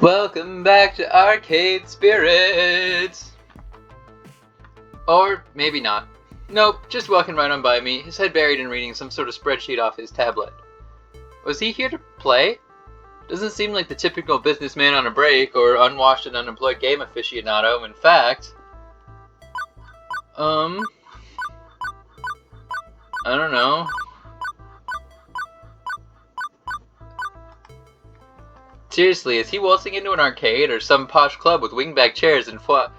Welcome back to Arcade Spirits! Or maybe not. Nope, just walking right on by me, his head buried in reading some sort of spreadsheet off his tablet. Was he here to play? Doesn't seem like the typical businessman on a break or unwashed and unemployed game aficionado. In fact, I don't know. Seriously, is he waltzing into an arcade or some posh club with wingback chairs and foie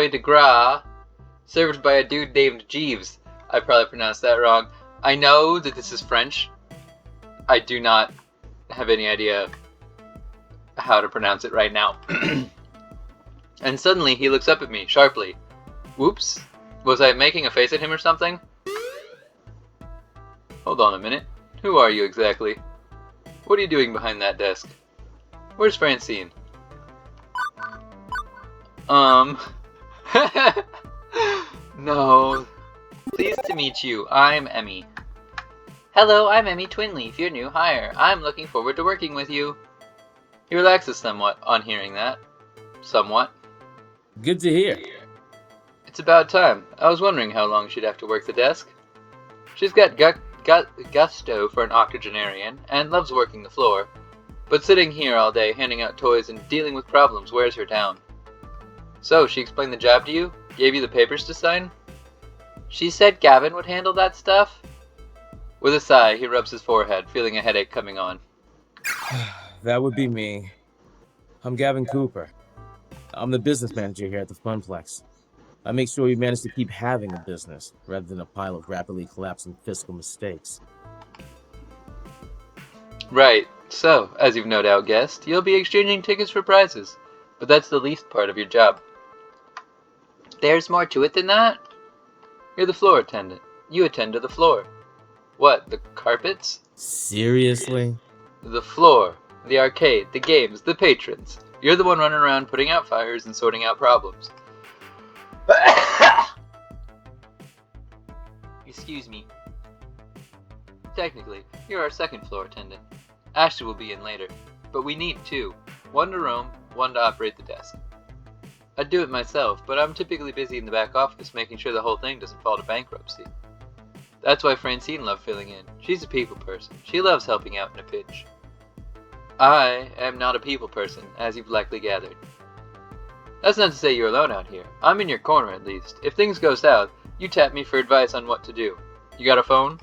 de gras served by a dude named Jeeves? I probably pronounced that wrong. I know that this is French. I do not have any idea how to pronounce it right now. And suddenly he looks up at me sharply. Whoops. Was I making a face at him or something? Hold on a minute. Who are you exactly? What are you doing behind that desk? Where's Francine? No. Pleased to meet you. I'm Emmy. Hello, I'm Emmy Twinley. If you're new, hire. I'm looking forward to working with you. He relaxes somewhat on hearing that. Somewhat. Good to hear. It's about time. I was wondering how long she'd have to work the desk. She's got gusto for an octogenarian and loves working the floor, but sitting here all day handing out toys and dealing with problems wears her down. So, she explained the job to you? Gave you the papers to sign? She said Gavin would handle that stuff? With a sigh, he rubs his forehead, feeling a headache coming on. That would be me. I'm Gavin Cooper. I'm the business manager here at the Funplex. I make sure you manage to keep having a business, rather than a pile of rapidly collapsing fiscal mistakes. Right. So, as you've no doubt guessed, you'll be exchanging tickets for prizes. But that's the least part of your job. There's more to it than that? You're the floor attendant. You attend to the floor. What, the carpets? Seriously? The floor, the arcade, the games, the patrons. You're the one running around putting out fires and sorting out problems. Excuse me. Technically, you're our second floor attendant. Ashley will be in later, but we need two. One to roam, one to operate the desk. I'd do it myself, but I'm typically busy in the back office making sure the whole thing doesn't fall to bankruptcy. That's why Francine loved filling in. She's a people person. She loves helping out in a pinch. I am not a people person, as you've likely gathered. That's not to say you're alone out here. I'm in your corner at least. If things go south, you tap me for advice on what to do. You got a phone?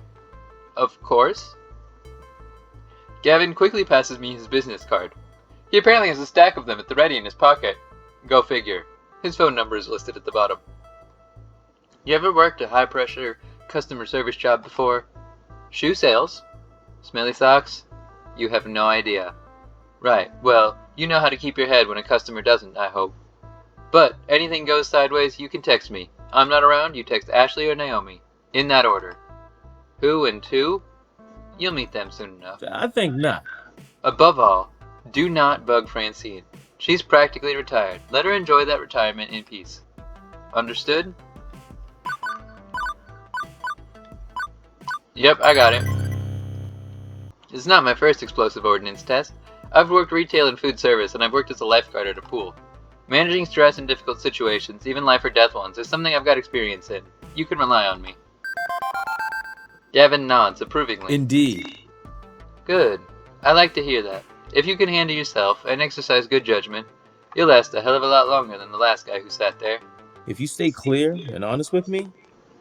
Of course. Gavin quickly passes me his business card. He apparently has a stack of them at the ready in his pocket. Go figure. His phone number is listed at the bottom. You ever worked a high-pressure customer service job before? Shoe sales? Smelly socks? You have no idea. Right, well, you know how to keep your head when a customer doesn't, I hope. But, anything goes sideways, you can text me. I'm not around, you text Ashley or Naomi. In that order. Who and who? You'll meet them soon enough. I think not. Above all, do not bug Francine. She's practically retired. Let her enjoy that retirement in peace. Understood? Yep, I got it. It's not my first explosive ordnance test. I've worked retail and food service, and I've worked as a lifeguard at a pool. Managing stress in difficult situations, even life or death ones, is something I've got experience in. You can rely on me. Gavin nods approvingly. Indeed. Good. I like to hear that. If you can handle yourself and exercise good judgment, you'll last a hell of a lot longer than the last guy who sat there. If you stay clear and honest with me,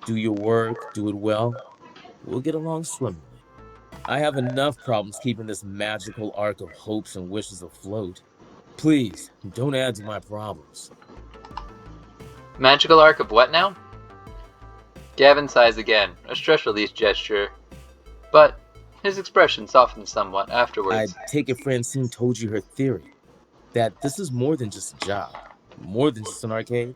do your work, do it well, we'll get along swimmingly. I have enough problems keeping this magical arc of hopes and wishes afloat. Please, don't add to my problems. Magical arc of what now? Gavin sighs again, a stress release gesture, but his expression softens somewhat afterwards. I take it Francine told you her theory, that this is more than just a job, more than just an arcade.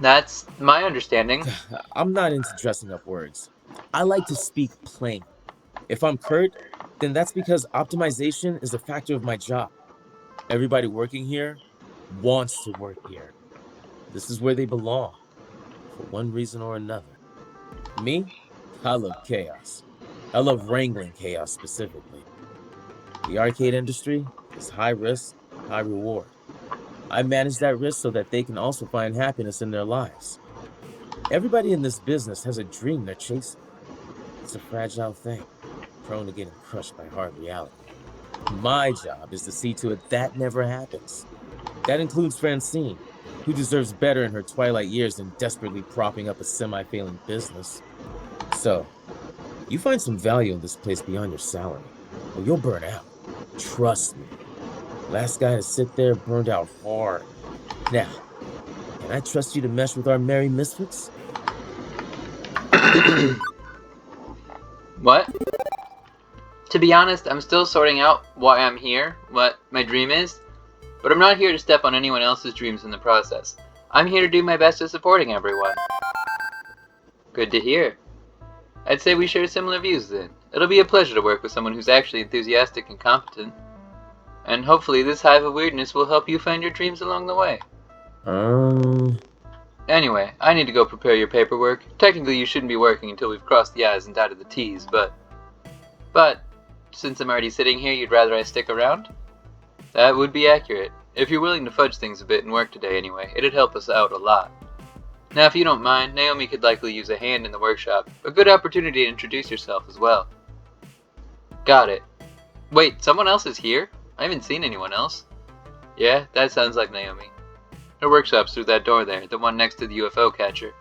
That's my understanding. I'm not into dressing up words. I like to speak plain. If I'm curt, then that's because optimization is a factor of my job. Everybody working here wants to work here. This is where they belong, for one reason or another. Me? I love chaos. I love wrangling chaos specifically. The arcade industry is high risk, high reward. I manage that risk so that they can also find happiness in their lives. Everybody in this business has a dream they're chasing. It's a fragile thing, prone to getting crushed by hard reality. My job is to see to it that never happens. That includes Francine, who deserves better in her twilight years than desperately propping up a semi-failing business. So, you find some value in this place beyond your salary, or you'll burn out. Trust me. Last guy to sit there burned out hard. Now, can I trust you to mesh with our merry misfits? What? To be honest, I'm still sorting out why I'm here, what my dream is, but I'm not here to step on anyone else's dreams in the process. I'm here to do my best at supporting everyone. Good to hear. I'd say we share similar views then. It'll be a pleasure to work with someone who's actually enthusiastic and competent. And hopefully this hive of weirdness will help you find your dreams along the way. Anyway, I need to go prepare your paperwork. Technically you shouldn't be working until we've crossed the I's and dotted the T's, but since I'm already sitting here, you'd rather I stick around? That would be accurate. If you're willing to fudge things a bit and work today anyway, it'd help us out a lot. Now if you don't mind, Naomi could likely use a hand in the workshop. A good opportunity to introduce yourself as well. Got it. Wait, someone else is here? I haven't seen anyone else. Yeah, that sounds like Naomi. Her workshop's through that door there, the one next to the UFO catcher.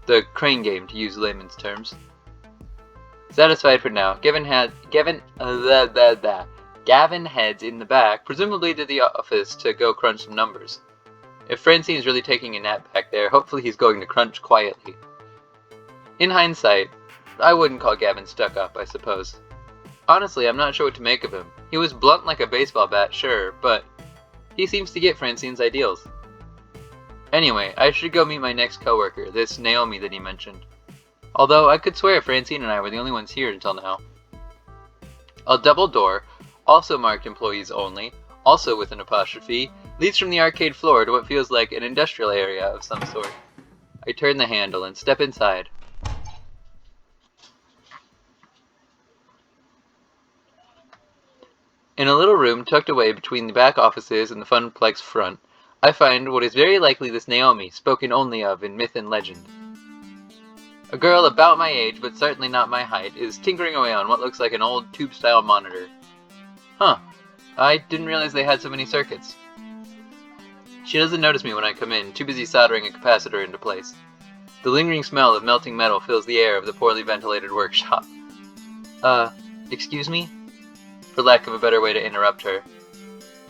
The crane game, to use layman's terms. Satisfied for now, Gavin heads in the back, presumably to the office to go crunch some numbers. If Francine's really taking a nap back there, hopefully he's going to crunch quietly. In hindsight, I wouldn't call Gavin stuck up, I suppose. Honestly, I'm not sure what to make of him. He was blunt like a baseball bat, sure, but he seems to get Francine's ideals. Anyway, I should go meet my next coworker, this Naomi that he mentioned. Although I could swear Francine and I were the only ones here until now. A double door, also marked employees only, also with an apostrophe, leads from the arcade floor to what feels like an industrial area of some sort. I turn the handle and step inside. In a little room tucked away between the back offices and the Funplex front, I find what is very likely this Naomi, spoken only of in myth and legend. A girl about my age, but certainly not my height, is tinkering away on what looks like an old tube-style monitor. Huh. I didn't realize they had so many circuits. She doesn't notice me when I come in, too busy soldering a capacitor into place. The lingering smell of melting metal fills the air of the poorly ventilated workshop. Excuse me? For lack of a better way to interrupt her.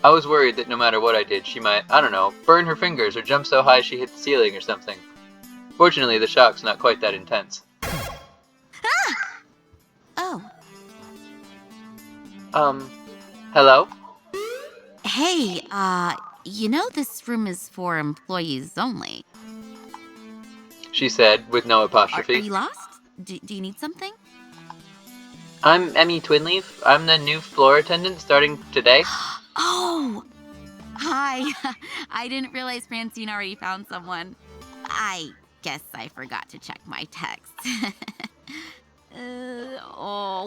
I was worried that no matter what I did, she might, I don't know, burn her fingers or jump so high she hit the ceiling or something. Fortunately, the shock's not quite that intense. Oh. Hello? Hey, you know this room is for employees only. She said, with no Are apostrophe. you lost? Do you need something? I'm Emmy Twinleaf. I'm the new floor attendant starting today. Oh! Hi. I didn't realize Francine already found someone. I guess I forgot to check my text.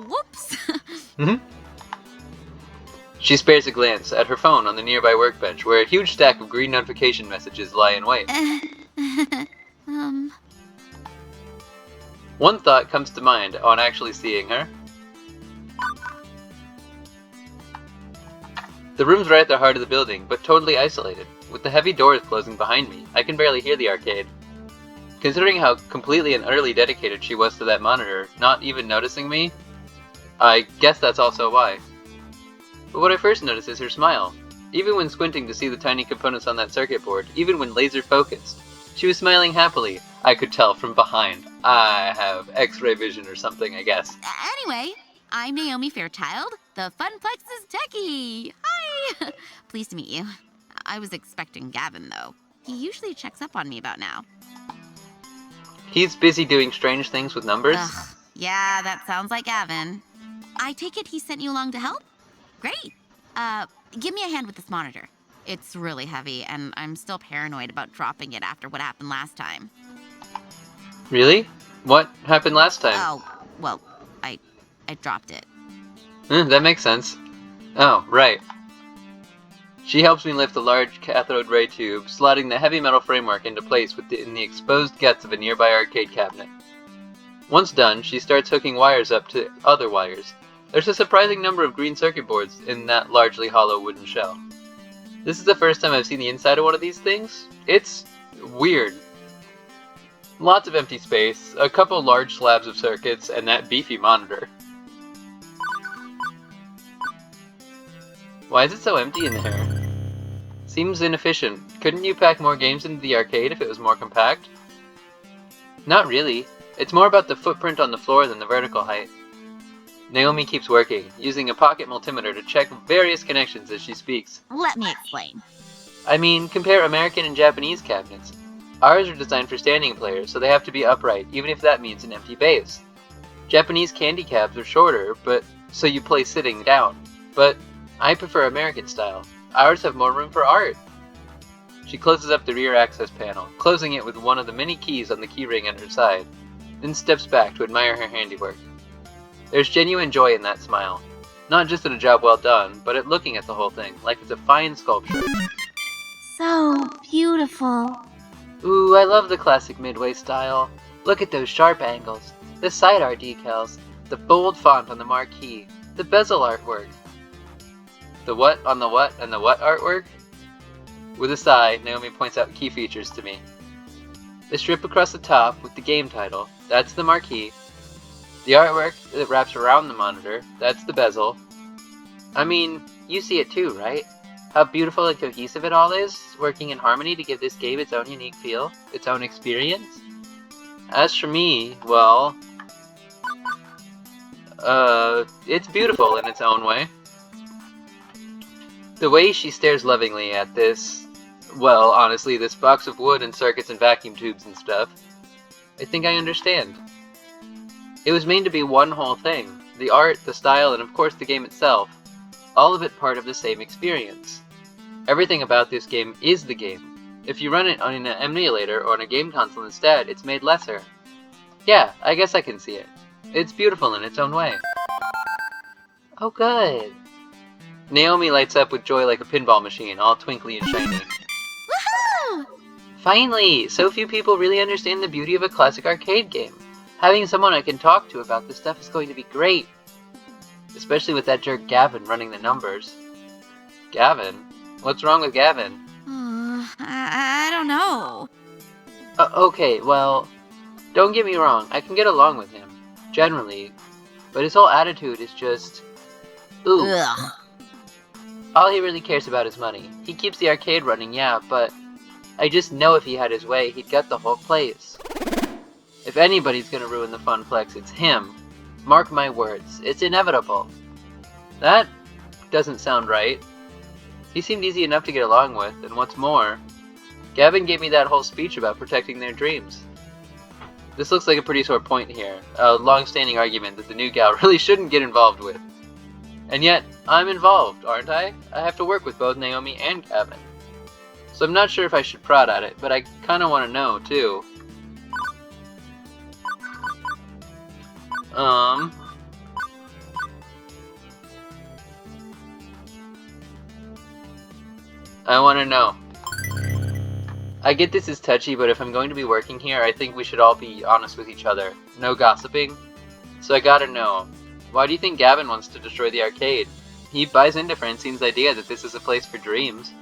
Whoops. She spares a glance at her phone on the nearby workbench, where a huge stack of green notification messages lie in wait. One thought comes to mind on actually seeing her. The room's right at the heart of the building, but totally isolated. With the heavy doors closing behind me, I can barely hear the arcade. Considering how completely and utterly dedicated she was to that monitor, not even noticing me, I guess that's also why. But what I first notice is her smile. Even when squinting to see the tiny components on that circuit board, even when laser focused, she was smiling happily, I could tell from behind. I have X-ray vision or something, I guess. Anyway, I'm Naomi Fairchild, the Funplex's techie. Hi! Pleased to meet you. I was expecting Gavin, though. He usually checks up on me about now. He's busy doing strange things with numbers? Ugh, yeah, that sounds like Gavin. I take it he sent you along to help? Great. Give me a hand with this monitor. It's really heavy, and I'm still paranoid about dropping it after what happened last time. Really? What happened last time? Oh, well, I dropped it. That makes sense. Oh, right. She helps me lift the large cathode ray tube, slotting the heavy metal framework into place in the exposed guts of a nearby arcade cabinet. Once done, she starts hooking wires up to other wires. There's a surprising number of green circuit boards in that largely hollow wooden shell. This is the first time I've seen the inside of one of these things. It's weird. Lots of empty space, a couple large slabs of circuits, and that beefy monitor. Why is it so empty in there? Seems inefficient. Couldn't you pack more games into the arcade if it was more compact? Not really. It's more about the footprint on the floor than the vertical height. Naomi keeps working, using a pocket multimeter to check various connections as she speaks. Let me explain. I mean, compare American and Japanese cabinets. Ours are designed for standing players, so they have to be upright, even if that means an empty base. Japanese candy cabs are shorter, so you play sitting down. But I prefer American style. Ours have more room for art. She closes up the rear access panel, closing it with one of the many keys on the keyring at her side, then steps back to admire her handiwork. There's genuine joy in that smile. Not just at a job well done, but at looking at the whole thing, like it's a fine sculpture. So beautiful. Ooh, I love the classic Midway style. Look at those sharp angles, the sidearm decals, the bold font on the marquee, the bezel artwork. The what on the what and the what artwork? With a sigh, Naomi points out key features to me. The strip across the top with the game title, that's the marquee. The artwork that wraps around the monitor, that's the bezel. I mean, you see it too, right? How beautiful and cohesive it all is, working in harmony to give this game its own unique feel, its own experience. As for me, well, it's beautiful in its own way. The way she stares lovingly at this, well, honestly, this box of wood and circuits and vacuum tubes and stuff, I think I understand. It was made to be one whole thing. The art, the style, and of course the game itself. All of it part of the same experience. Everything about this game is the game. If you run it on an emulator or on a game console instead, it's made lesser. Yeah, I guess I can see it. It's beautiful in its own way. Oh good. Naomi lights up with joy like a pinball machine, all twinkly and shiny. Woohoo! Finally! So few people really understand the beauty of a classic arcade game. Having someone I can talk to about this stuff is going to be great. Especially with that jerk Gavin running the numbers. Gavin? What's wrong with Gavin? I don't know. Okay, well, don't get me wrong, I can get along with him, generally, but his whole attitude is just... ooh. Ugh. All he really cares about is money. He keeps the arcade running, yeah, but I just know if he had his way, he'd gut the whole place. If anybody's gonna ruin the Funplex, it's him. Mark my words, it's inevitable. That doesn't sound right. He seemed easy enough to get along with, and what's more, Gavin gave me that whole speech about protecting their dreams. This looks like a pretty sore point here, a long-standing argument that the new gal really shouldn't get involved with. And yet, I'm involved, aren't I? I have to work with both Naomi and Gavin. So I'm not sure if I should prod at it, but I kinda wanna know, too. I wanna know. I get this is touchy, but if I'm going to be working here, I think we should all be honest with each other. No gossiping. So I gotta know, why do you think Gavin wants to destroy the arcade? He buys into Francine's idea that this is a place for dreams.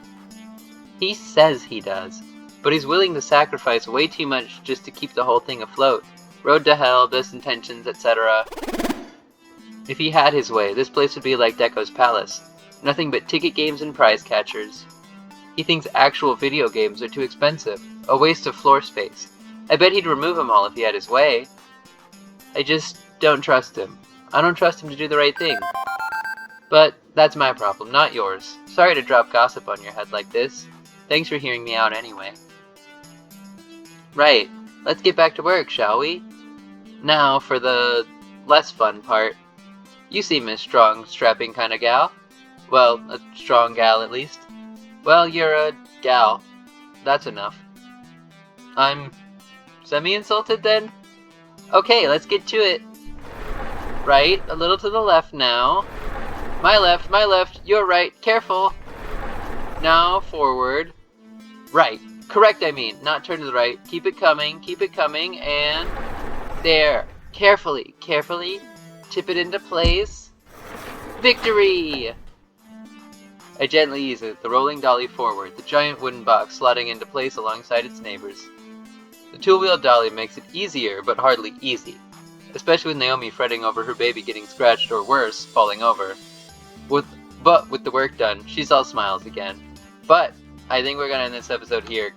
He says he does, but he's willing to sacrifice way too much just to keep the whole thing afloat. Road to hell, best intentions, etc. If he had his way, this place would be like Deco's Palace. Nothing but ticket games and prize catchers. He thinks actual video games are too expensive, a waste of floor space. I bet he'd remove them all if he had his way. I just don't trust him. I don't trust him to do the right thing. But that's my problem, not yours. Sorry to drop gossip on your head like this. Thanks for hearing me out anyway. Right, let's get back to work, shall we? Now for the less fun part. You seem a strong, strapping kind of gal. Well, a strong gal at least. Well, you're a gal. That's enough. I'm semi-insulted then? Okay, let's get to it. Right, a little to the left now. My left, you're right, careful! Now, forward. Right. Correct, I mean. Not turn to the right. Keep it coming, and... There. Carefully. Tip it into place. Victory! I gently ease it, the rolling dolly forward, the giant wooden box slotting into place alongside its neighbors. The two-wheeled dolly makes it easier, but hardly easy, especially with Naomi fretting over her baby getting scratched or worse, falling over. But with the work done, she's all smiles again. But I think we're gonna end this episode here.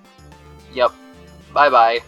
Yup. Bye-bye.